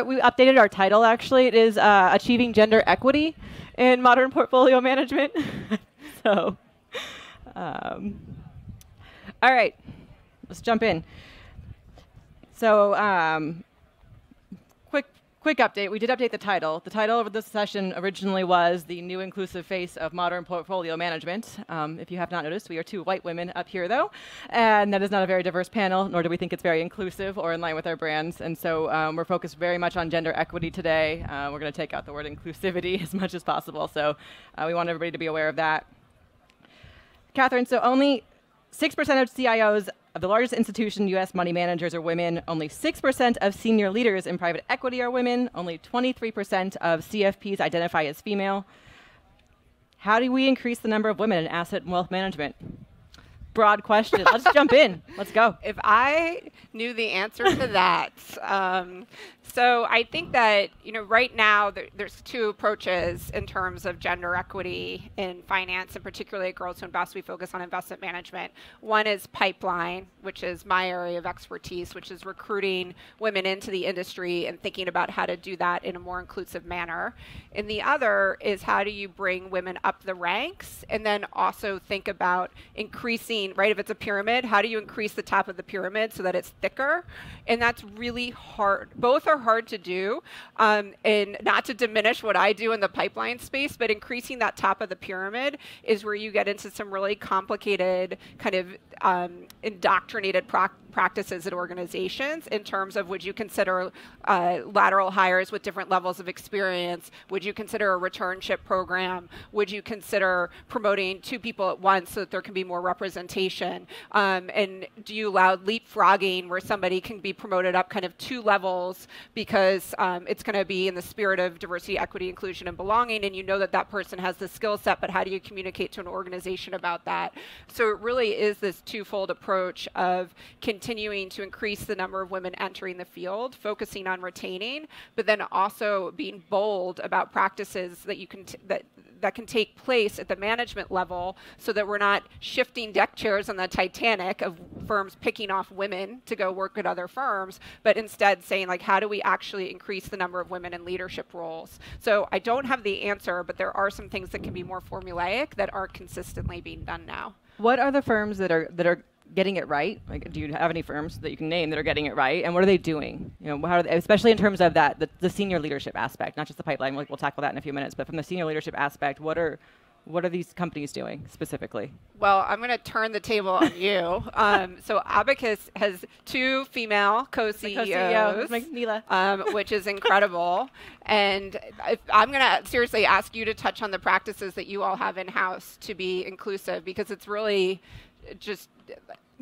we updated our title, actually. It is Achieving Gender Equity in Modern Portfolio Management. So, all right, let's jump in. So, quick update. We did update the title. The title of this session originally was The New Inclusive Face of Modern Portfolio Management. If you have not noticed, we are 2 white women up here, though, and that is not a very diverse panel, nor do we think it's very inclusive or in line with our brands. And so we're focused very much on gender equity today. We're going to take out the word inclusivity as much as possible. So we want everybody to be aware of that. Catherine, so only 6% of CIOs of the largest institution, U.S. money managers, are women. Only 6% of senior leaders in private equity are women. Only 23% of CFPs identify as female. How do we increase the number of women in asset and wealth management? Broad question. Let's jump in. Let's go. If I knew the answer to that. So I think that, right now there's 2 approaches in terms of gender equity in finance, and particularly at Girls Who Invest, we focus on investment management. One is pipeline, which is my area of expertise, which is recruiting women into the industry and thinking about how to do that in a more inclusive manner. And the other is how do you bring women up the ranks, and then also think about increasing, right, if it's a pyramid, how do you increase the top of the pyramid so that it's thicker? And that's really hard. Both are hard to do, and not to diminish what I do in the pipeline space, but increasing that top of the pyramid is where you get into some really complicated kind of indoctrinated practices at organizations in terms of, would you consider lateral hires with different levels of experience? Would you consider a returnship program? Would you consider promoting 2 people at once so that there can be more representation? And do you allow leapfrogging where somebody can be promoted up kind of 2 levels because it's going to be in the spirit of diversity, equity, inclusion, and belonging, and you know that that person has the skill set, but how do you communicate to an organization about that? So it really is this twofold approach of continuing to increase the number of women entering the field, focusing on retaining, but then also being bold about practices that you can that can take place at the management level, so that we're not shifting deck chairs on the Titanic of firms picking off women to go work at other firms, but instead saying, like, how do we actually increase the number of women in leadership roles? So I don't have the answer, but there are some things that can be more formulaic that aren't consistently being done now. What are the firms that are getting it right? Like, do you have any firms that you can name that are getting it right, and what are they doing? How are they, especially in terms of that the senior leadership aspect, not just the pipeline. We'll tackle that in a few minutes, but from the senior leadership aspect, what are these companies doing specifically? Well, I'm going to turn the table on you. So Abacus has 2 female co-CEOs, like Neela. Which is incredible. And I'm going to seriously ask you to touch on the practices that you all have in-house to be inclusive, because it's really just,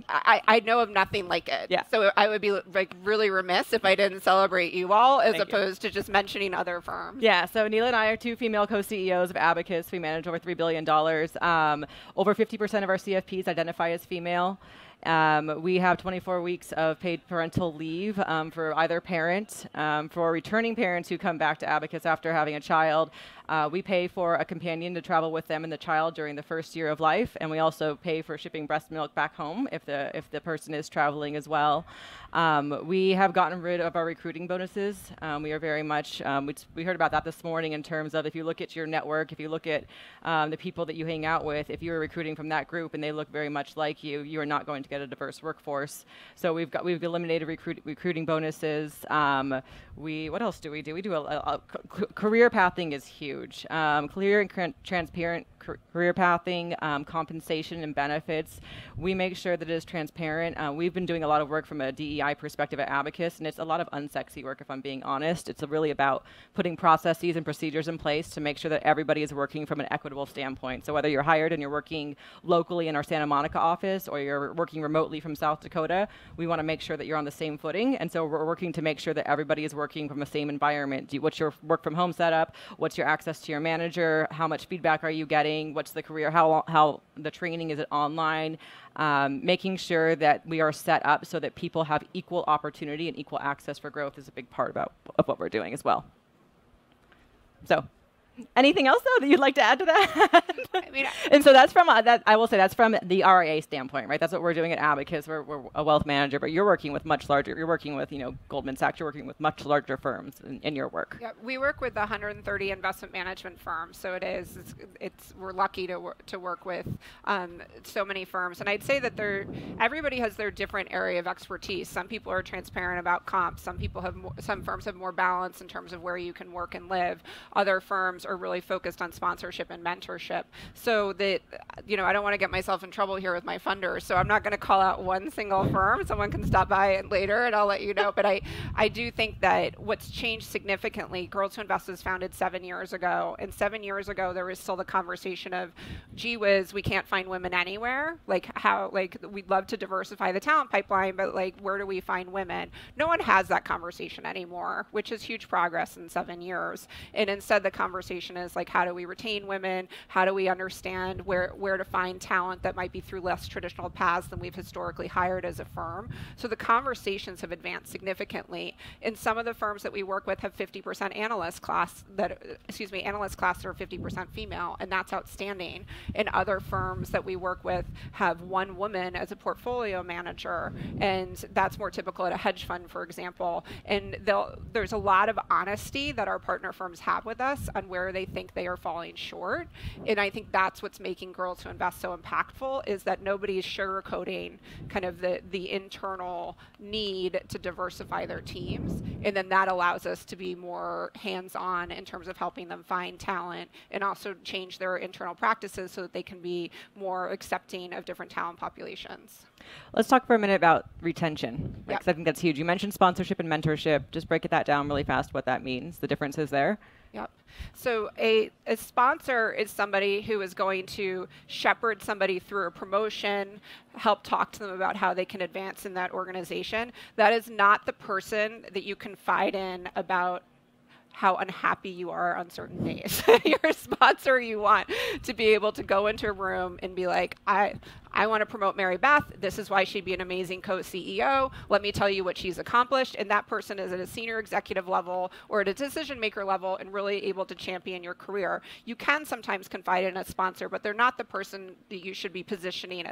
I know of nothing like it. Yeah. So I would be really remiss if I didn't celebrate you all as opposed to just mentioning other firms. Yeah, so Neela and I are 2 female co-CEOs of Abacus. We manage over $3 billion. Over 50% of our CFPs identify as female. We have 24 weeks of paid parental leave for either parent. For returning parents who come back to Abacus after having a child, we pay for a companion to travel with them and the child during the first year of life, and we also pay for shipping breast milk back home if the person is traveling as well. We have gotten rid of our recruiting bonuses. We are very much, we heard about that this morning in terms of, if you look at your network, if you look at the people that you hang out with, if you're recruiting from that group and they look very much like you, you are not going to get a diverse workforce. So we've eliminated recruiting bonuses. What else do? We do career pathing is huge. Clear and transparent career pathing, compensation and benefits. We make sure that it is transparent. We've been doing a lot of work from a DEI perspective at Abacus, and it's a lot of unsexy work, if I'm being honest. It's really about putting processes and procedures in place to make sure that everybody is working from an equitable standpoint. So whether you're hired and you're working locally in our Santa Monica office, or you're working remotely from South Dakota, we want to make sure that you're on the same footing. And so we're working to make sure that everybody is working from the same environment. What's your work from home setup? What's your access to your manager? How much feedback are you getting? What's the career? How the training? Is it online? Making sure that we are set up so that people have equal opportunity and equal access for growth is a big part of what we're doing as well. So, anything else, though, that you'd like to add to that? mean, and so that's from that. I will say that's from the RIA standpoint, right? That's what we're doing at Abacus. We're a wealth manager, but you're working with much larger. You're working with Goldman Sachs. You're working with much larger firms in your work. yeah, we work with 130 investment management firms, so we're lucky to work with so many firms. And I'd say that everybody has their different area of expertise. Some people are transparent about comp. Some firms have more balance in terms of where you can work and live. Other firms are really focused on sponsorship and mentorship. So that, I don't want to get myself in trouble here with my funders, so I'm not going to call out one single firm. Someone can stop by it later and I'll let you know. But I do think that what's changed significantly, Girls Who Invest was founded 7 years ago, and 7 years ago there was still the conversation of, gee whiz, we can't find women anywhere. We'd love to diversify the talent pipeline, but where do we find women? No one has that conversation anymore, which is huge progress in 7 years. And instead the conversation is how do we retain women? How do we understand where to find talent that might be through less traditional paths than we've historically hired as a firm? So the conversations have advanced significantly. And some of the firms that we work with have 50% analyst class that are 50% female, and that's outstanding. And other firms that we work with have one woman as a portfolio manager, and that's more typical at a hedge fund, for example. And there's a lot of honesty that our partner firms have with us on where they think they are falling short. And I think that's what's making Girls Who Invest so impactful, is that nobody's sugarcoating kind of the internal need to diversify their teams. And then that allows us to be more hands-on in terms of helping them find talent and also change their internal practices so that they can be more accepting of different talent populations. Let's talk for a minute about retention, Yep. because I think that's huge. You mentioned sponsorship and mentorship. Just break that down really fast, what that means, the differences there. Yep. So a sponsor is somebody who is going to shepherd somebody through a promotion, help talk to them about how they can advance in that organization. That is not the person that you confide in about how unhappy you are on certain days. Your sponsor, you want to be able to go into a room and be like, I want to promote Mary Beth. This is why she'd be an amazing co-CEO. Let me tell you what she's accomplished. And that person is at a senior executive level or at a decision maker level and really able to champion your career. You can sometimes confide in a sponsor, but they're not the person that you should be positioning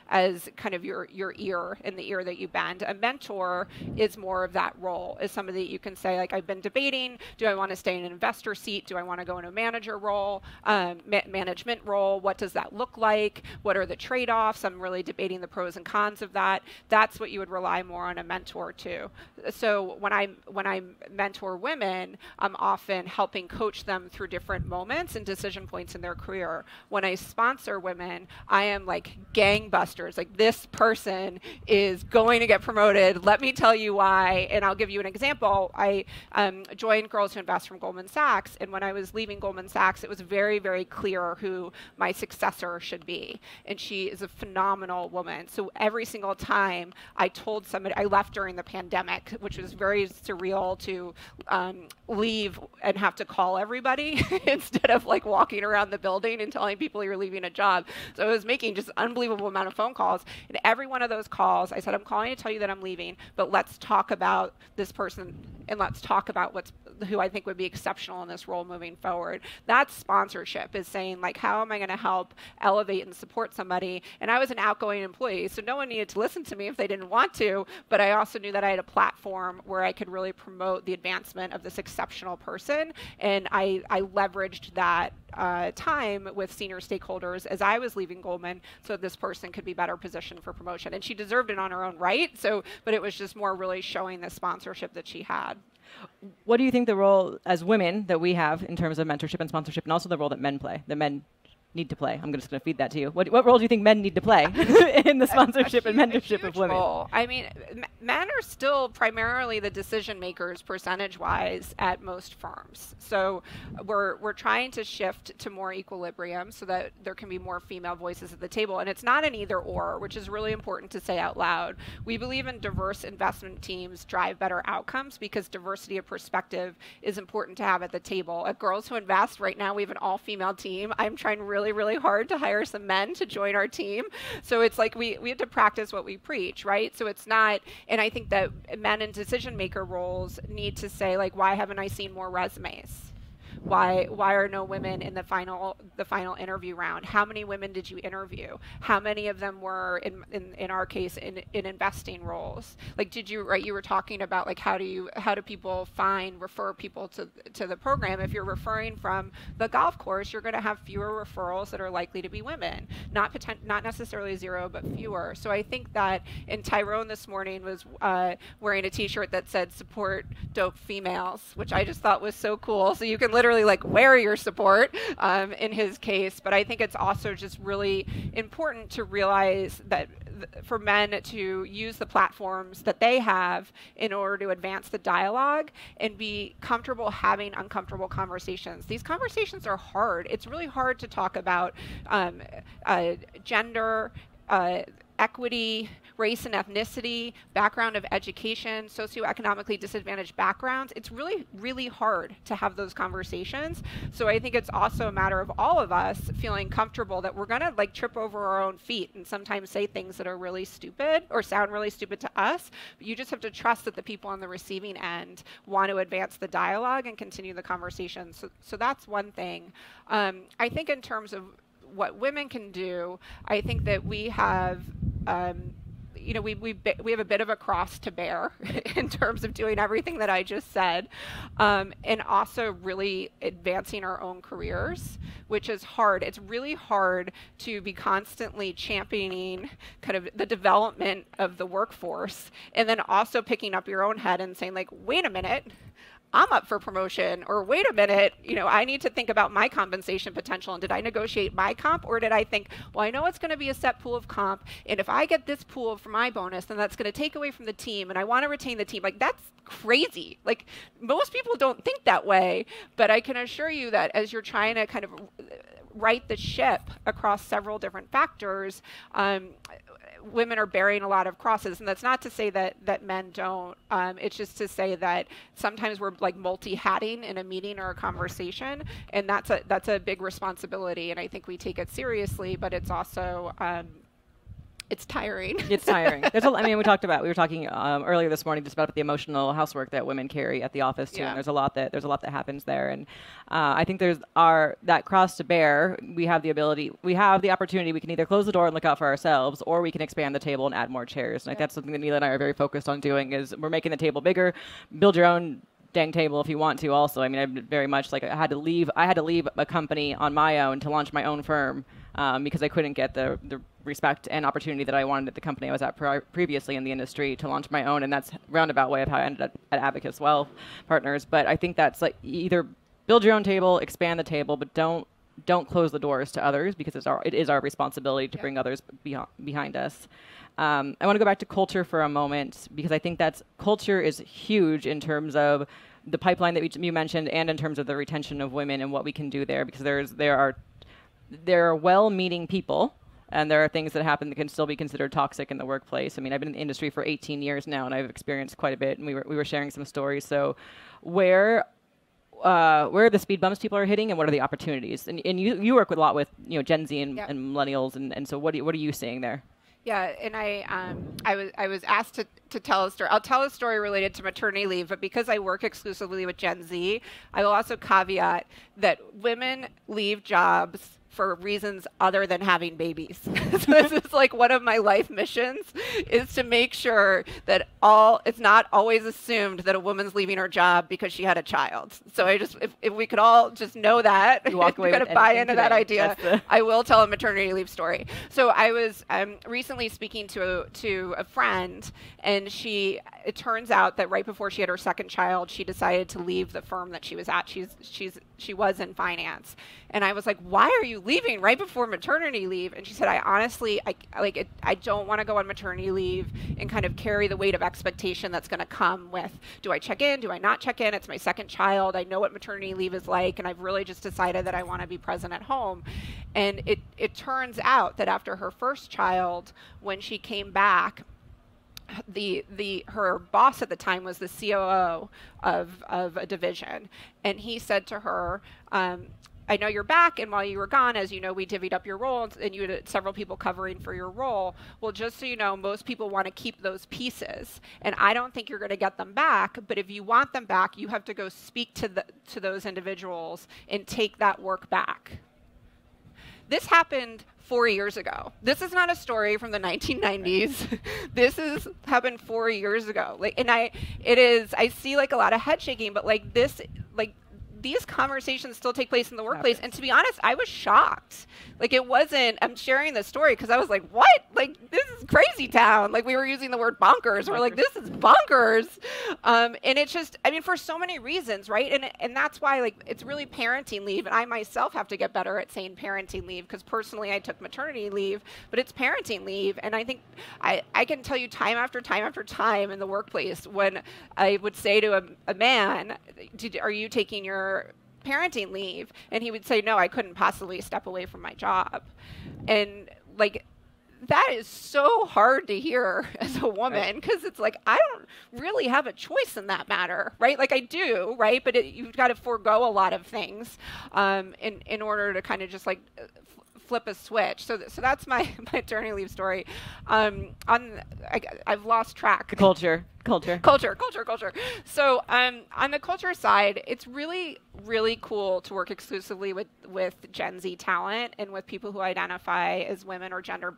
as kind of your ear in the ear that you bend. A mentor is more of that role, is somebody that you can say, I've been debating, do I want to stay in an investor seat? Do I want to go in a manager role, management role? What does that look like? What are the trade-offs? I'm really debating the pros and cons of that. That's what you would rely more on a mentor to. So when I mentor women, I'm often helping coach them through different moments and decision points in their career. When I sponsor women, I am gangbusters. This person is going to get promoted. Let me tell you why. And I'll give you an example. I joined Girls Who Invest from Goldman Sachs, and when I was leaving Goldman Sachs, it was very, very clear who my successor should be. And she is a phenomenal woman. So every single time I told somebody, I left during the pandemic, which was very surreal to leave and have to call everybody instead of walking around the building and telling people you're leaving a job. So I was making just an unbelievable amount of phone calls. And every one of those calls, I said, I'm calling to tell you that I'm leaving, but let's talk about this person and let's talk about who I think would be exceptional in this role moving forward. That's sponsorship, is saying how am I going to help elevate and support somebody? And I was an outgoing employee, so no one needed to listen to me if they didn't want to, but I also knew that I had a platform where I could really promote the advancement of this exceptional person. And I leveraged that time with senior stakeholders as I was leaving Goldman so this person could be better positioned for promotion. And she deserved it on her own right, but it was just more really showing the sponsorship that she had. What do you think the role as women that we have in terms of mentorship and sponsorship, and also the role that men play, that men need to play? I'm just going to feed that to you. What role do you think men need to play in the sponsorship and mentorship of women? Role. I mean, men are still primarily the decision makers percentage-wise at most firms. So we're trying to shift to more equilibrium so that there can be more female voices at the table. And it's not an either or, which is really important to say out loud. We believe in diverse investment teams drive better outcomes because diversity of perspective is important to have at the table. At Girls Who Invest, right now we have an all-female team. I'm trying really, really hard to hire some men to join our team. So it's we have to practice what we preach, right? So it's not, and I think that men in decision maker roles need to say, why haven't I seen more resumes? Why are no women in the final interview round? How many women did you interview? How many of them were in our case in investing roles? Like, did you, right, you were talking about like how do people refer people to the program? If you're referring from the golf course, you're going to have fewer referrals that are likely to be women. Not necessarily zero, but fewer. So I think that, and Tyrone this morning was wearing a t-shirt that said support dope females, which I just thought was so cool. So you can literally like wear your support in his case. But I think it's also just really important to realize that for men to use the platforms that they have in order to advance the dialogue and be comfortable having uncomfortable conversations. These conversations are hard. It's really hard to talk about gender, equity, race and ethnicity, background of education, socioeconomically disadvantaged backgrounds. It's really, really hard to have those conversations. So I think it's also a matter of all of us feeling comfortable that we're gonna like trip over our own feet and sometimes say things that are really stupid or sound really stupid to us. But you just have to trust that the people on the receiving end want to advance the dialogue and continue the conversation. So that's one thing. I think in terms of what women can do, I think that we have we have a bit of a cross to bear in terms of doing everything that I just said, and also really advancing our own careers, which is hard. It's really hard to be constantly championing kind of the development of the workforce and then also picking up your own head and saying like, wait a minute, I'm up for promotion, or wait a minute, I need to think about my compensation potential, and did I negotiate my comp, or did I think, well, I know it's going to be a set pool of comp, and if I get this pool for my bonus, then that's going to take away from the team, and I want to retain the team. Like, that's crazy. Like, most people don't think that way, but I can assure you that as you're trying to kind of right the ship across several different factors, women are bearing a lot of crosses, and that's not to say that men don't. It's just to say that sometimes we're like multi-hatting in a meeting or a conversation, and that's a big responsibility. And I think we take it seriously, but it's also it's tiring. It's tiring. We were talking earlier this morning just about the emotional housework that women carry at the office too. Yeah. And there's a lot that happens there. And I think there's that cross to bear. We have the opportunity. We can either close the door and look out for ourselves, or we can expand the table and add more chairs. And that's something that Neela and I are very focused on doing. Is we're making the table bigger. Build your own dang table if you want to. Also, I very much like I had to leave a company on my own to launch my own firm. Because I couldn't get the respect and opportunity that I wanted at the company I was at previously in the industry to launch my own, and that's a roundabout way of how I ended up at Abacus Wealth Partners. But I think that's like either build your own table, expand the table, but don't close the doors to others, because it is our responsibility to bring others behind us. I want to go back to culture for a moment, because I think culture is huge in terms of the pipeline that you mentioned, and in terms of the retention of women and what we can do there, because there are well-meaning people, and there are things that happen that can still be considered toxic in the workplace. I've been in the industry for 18 years now, and I've experienced quite a bit, and we were sharing some stories. So where are the speed bumps people are hitting, and what are the opportunities? And you work a lot with Gen Z and millennials, and so what are you seeing there? Yeah, and I was asked to tell a story. I'll tell a story related to maternity leave, but because I work exclusively with Gen Z, I will also caveat that women leave jobs for reasons other than having babies. So this is like one of my life missions, is to make sure that it's not always assumed that a woman's leaving her job because she had a child. So if we could all just know that, you walk away with buy into that idea, I will tell a maternity leave story. So I was recently speaking to a friend, and it turns out that right before she had her second child, she decided to leave the firm that she was at. She was in finance. And I was like, why are you leaving right before maternity leave? And she said, I don't want to go on maternity leave and kind of carry the weight of expectation that's going to come with, do I check in? Do I not check in? It's my second child. I know what maternity leave is like, and I've really just decided that I want to be present at home. And it turns out that after her first child, when she came back, her boss at the time was the COO of a division, and he said to her, I know you're back, and while you were gone, as you know, we divvied up your role, and you had several people covering for your role. Well, just so you know, most people want to keep those pieces, and I don't think you're going to get them back. But if you want them back, you have to go speak to those individuals and take that work back. This happened 4 years ago. This is not a story from the 1990s. This has happened 4 years ago. Like, and I see like a lot of head shaking, but like this, like these conversations still take place in the workplace. And to be honest, I was shocked. Like it wasn't, I'm sharing this story because I was like, what? Like this is crazy town. Like we were using the word bonkers. We're like, this is bonkers. And it's just, I mean, for so many reasons, right? And that's why like it's really parenting leave. And I myself have to get better at saying parenting leave because personally I took maternity leave, but it's parenting leave. And I think I can tell you time after time after time in the workplace when I would say to a man, are you taking your parenting leave? And he would say, no, I couldn't possibly step away from my job. And like, that is so hard to hear as a woman because it's like, I don't really have a choice in that matter, right? Like I do, right? But you've got to forego a lot of things in order to kind of just like flip a switch. So that's my maternity leave story. I've lost track. Culture. So on the culture side, it's really, really cool to work exclusively with Gen Z talent and with people who identify as women or gender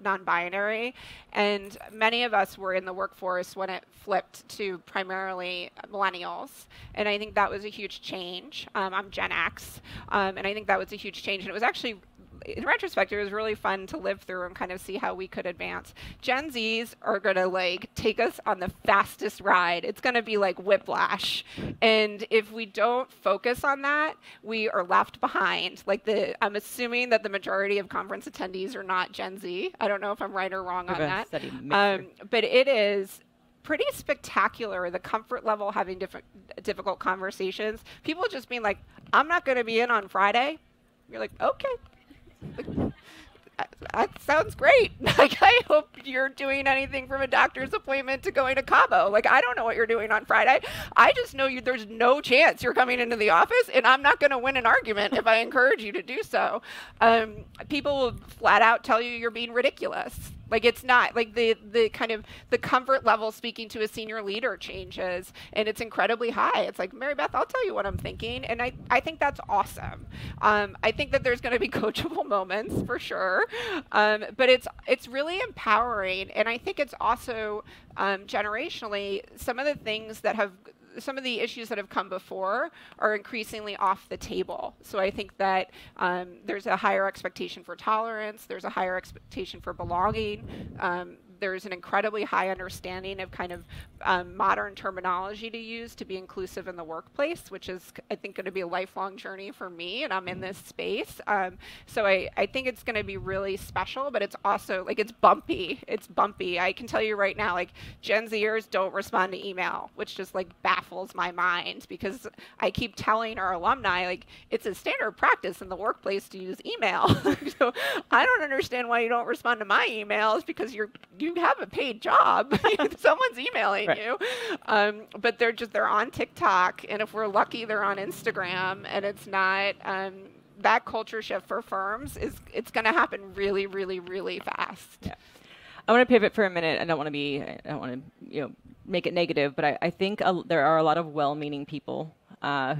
non-binary. And many of us were in the workforce when it flipped to primarily millennials. And I think that was a huge change. I'm Gen X. And I think that was a huge change. And it was actually, in retrospect, it was really fun to live through and kind of see how we could advance. Gen Zs are going to like take us on the fastest ride. It's going to be like whiplash. And if we don't focus on that, we are left behind. Like I'm assuming that the majority of conference attendees are not Gen Z. I don't know if I'm right or wrong on that. But it is pretty spectacular, the comfort level having difficult conversations. People just being like, I'm not going to be in on Friday. You're like, okay. That sounds great. Like, I hope you're doing anything from a doctor's appointment to going to Cabo. Like, I don't know what you're doing on Friday. I just know there's no chance you're coming into the office, and I'm not going to win an argument if I encourage you to do so. People will flat out tell you you're being ridiculous. Like, it's not like the kind of the comfort level speaking to a senior leader changes, and it's incredibly high. It's like, Mary Beth, I'll tell you what I'm thinking. And I think that's awesome. I think that there's going to be coachable moments for sure. But it's really empowering. And I think it's also generationally, some of the issues that have come before are increasingly off the table. So I think that there's a higher expectation for tolerance. There's a higher expectation for belonging. There's an incredibly high understanding of kind of modern terminology to use to be inclusive in the workplace, which is, I think, going to be a lifelong journey for me, and I'm in this space. So I think it's going to be really special, but it's also, like, it's bumpy. It's bumpy. I can tell you right now, like, Gen Zers don't respond to email, which just, like, baffles my mind, because I keep telling our alumni, like, it's a standard practice in the workplace to use email. So I don't understand why you don't respond to my emails, because you have a paid job. Someone's emailing you. But they're on TikTok, and if we're lucky, they're on Instagram, and it's not that culture shift for firms it's going to happen really, really, really fast. Yeah. I want to pivot for a minute. I don't want to make it negative, but I think there are a lot of well-meaning people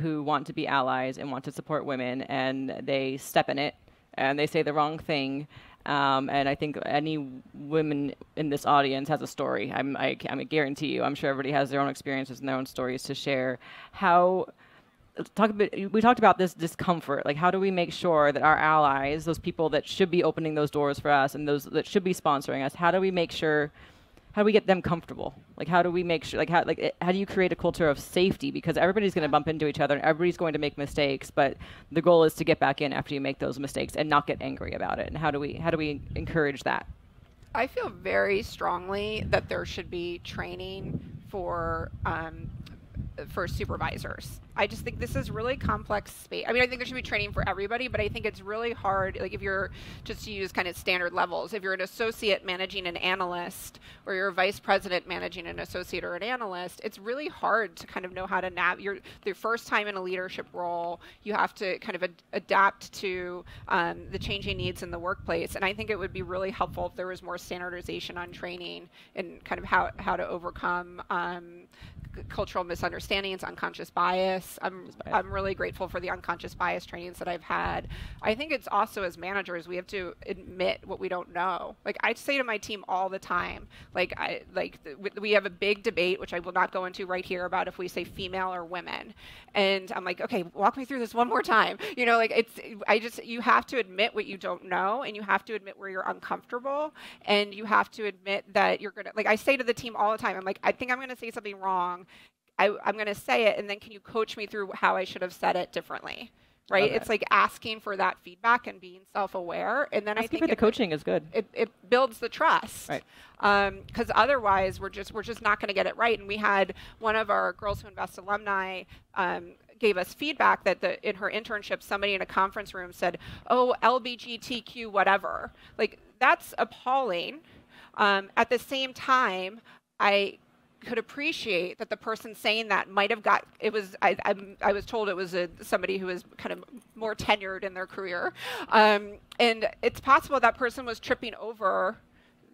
who want to be allies and want to support women, and they step in it and they say the wrong thing. And I think any woman in this audience has a story. I guarantee you. I'm sure everybody has their own experiences and their own stories to share. We talked about this discomfort. Like, how do we make sure that our allies, those people that should be opening those doors for us and those that should be sponsoring us, how do we get them comfortable? Like, how do we make sure, how do you create a culture of safety? Because everybody's going to bump into each other and everybody's going to make mistakes, but the goal is to get back in after you make those mistakes and not get angry about it. And how do we encourage that? I feel very strongly that there should be training for supervisors. I just think this is really complex space. I mean, I think there should be training for everybody, but I think it's really hard, like if you're just to use kind of standard levels, if you're an associate managing an analyst or you're a vice president managing an associate or an analyst, it's really hard to kind of know how to navigate. Your first time in a leadership role, you have to kind of adapt to the changing needs in the workplace. And I think it would be really helpful if there was more standardization on training and kind of how to overcome cultural misunderstandings, unconscious bias. I'm really grateful for the unconscious bias trainings that I've had. I think it's also, as managers, we have to admit what we don't know. Like I say to my team all the time, we have a big debate, which I will not go into right here, about if we say female or women. And I'm like, okay, walk me through this one more time. You know, like you have to admit what you don't know, and you have to admit where you're uncomfortable, and you have to admit that you're gonna, like I say to the team all the time, I'm like, I think I'm gonna say something wrong. I'm going to say it, and then can you coach me through how I should have said it differently? Right? Okay. It's like asking for that feedback and being self-aware, and then I think the coaching is good. It builds the trust, right? Because otherwise, we're just not going to get it right. And we had one of our Girls Who Invest alumni gave us feedback that in her internship, somebody in a conference room said, "Oh, LGBTQ whatever." Like that's appalling. At the same time, I could appreciate that the person saying that might have got, it was, I was told it was somebody who was kind of more tenured in their career. And it's possible that person was tripping over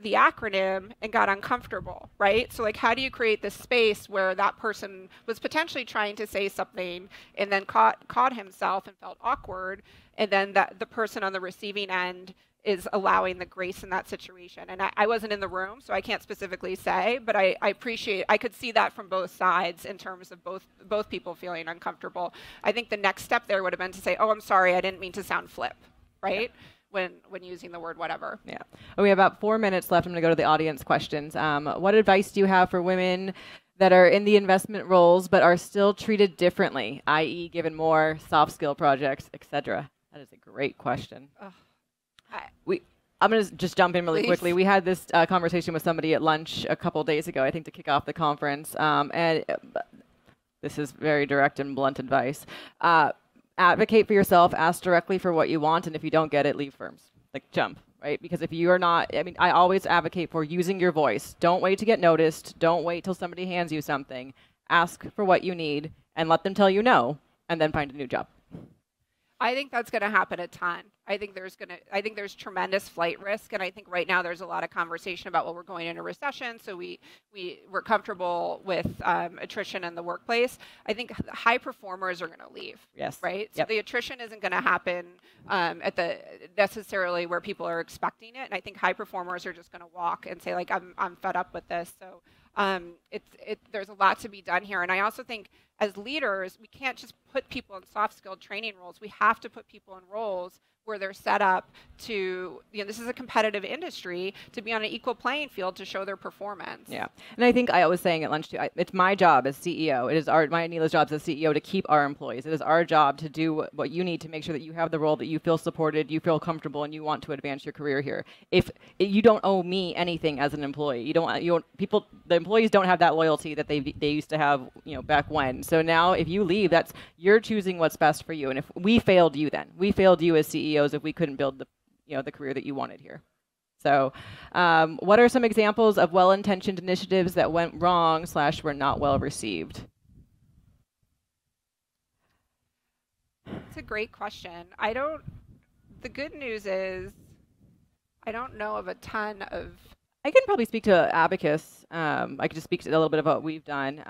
the acronym and got uncomfortable, right? So like, how do you create this space where that person was potentially trying to say something and then caught himself and felt awkward, and then that the person on the receiving end is allowing the grace in that situation. And I wasn't in the room, so I can't specifically say, but I appreciate, I could see that from both sides in terms of both people feeling uncomfortable. I think the next step there would have been to say, oh, I'm sorry, I didn't mean to sound flip, right? Yeah. When using the word whatever. Yeah. We have about 4 minutes left. I'm going to go to the audience questions. What advice do you have for women that are in the investment roles but are still treated differently, i.e. given more soft skill projects, etc.? That is a great question. I'm going to just jump in really quickly. We had this conversation with somebody at lunch a couple days ago, I think, to kick off the conference. And this is very direct and blunt advice. Advocate for yourself, ask directly for what you want, and if you don't get it, leave firms. Like, jump, right? Because if you're not, I mean, I always advocate for using your voice. Don't wait to get noticed. Don't wait till somebody hands you something. Ask for what you need and let them tell you no, and then find a new job. I think that's going to happen a ton. I think there's tremendous flight risk, and I think right now there's a lot of conversation about, well, we're going into recession, so we're comfortable with attrition in the workplace. I think high performers are going to leave. Yes. Right. Yep. So the attrition isn't going to happen at the necessarily where people are expecting it, and I think high performers are just going to walk and say, like, I'm fed up with this. So there's a lot to be done here, and I also think as leaders, we can't just put people in soft skilled training roles. We have to put people in roles where they're set up to, this is a competitive industry, to be on an equal playing field to show their performance. Yeah. And I think I was saying at lunch too, it's my job as CEO. It is my and Neela's job as CEO to keep our employees. It is our job to do what you need to make sure that you have the role that you feel supported, you feel comfortable, and you want to advance your career here. If you don't owe me anything as an employee, the employees don't have that loyalty that they used to have, back when. So now if you leave, you're choosing what's best for you. And if we failed you, then we failed you as CEOs if we couldn't build the career that you wanted here. So what are some examples of well-intentioned initiatives that went wrong / were not well received? It's a great question. The good news is I don't know of a ton of. I can probably speak to Abacus. I could just speak to a little bit about what we've done.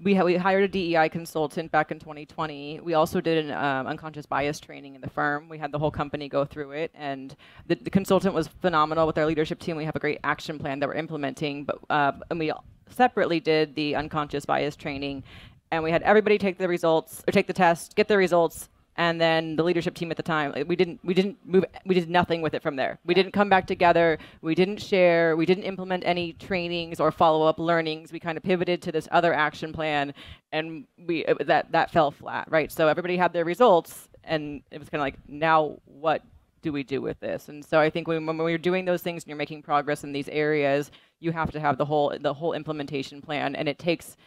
We hired a DEI consultant back in 2020. We also did an unconscious bias training in the firm. We had the whole company go through it, and the consultant was phenomenal with our leadership team. We have a great action plan that we're implementing, and we separately did the unconscious bias training, and we had everybody take the test, get the results. And then the leadership team at the time, we did nothing with it from there. We didn't come back together. We didn't share. We didn't implement any trainings or follow-up learnings. We kind of pivoted to this other action plan, and that fell flat, right? So everybody had their results, and it was kind of like, now what do we do with this? And so I think when we're doing those things and you're making progress in these areas, you have to have the whole implementation plan, and it takes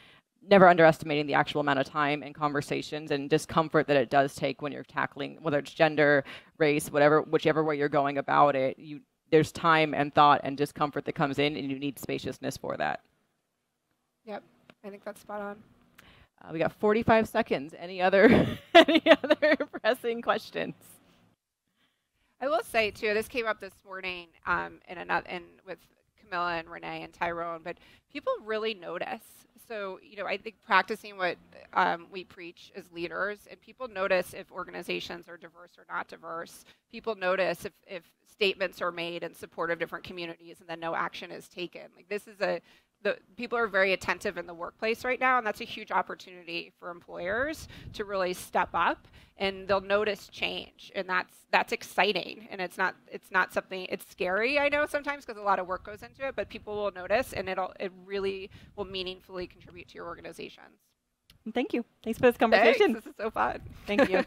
never underestimating the actual amount of time and conversations and discomfort that it does take when you're tackling, whether it's gender, race, whichever way you're going about it. There's time and thought and discomfort that comes in, and you need spaciousness for that. Yep, I think that's spot on. We got 45 seconds. Any other pressing questions? I will say too, this came up this morning with Camilla and Renee and Tyrone, but people really notice. So, I think practicing what we preach as leaders, and people notice if organizations are diverse or not diverse. People notice if statements are made in support of different communities and then no action is taken. Like, this is people are very attentive in the workplace right now, and that's a huge opportunity for employers to really step up, and they'll notice change, and that's exciting. And it's not something, it's scary, I know, sometimes, because a lot of work goes into it, but people will notice, and it really will meaningfully contribute to your organizations. Thank you. Thanks for this conversation. Thanks. This is so fun. Thank you.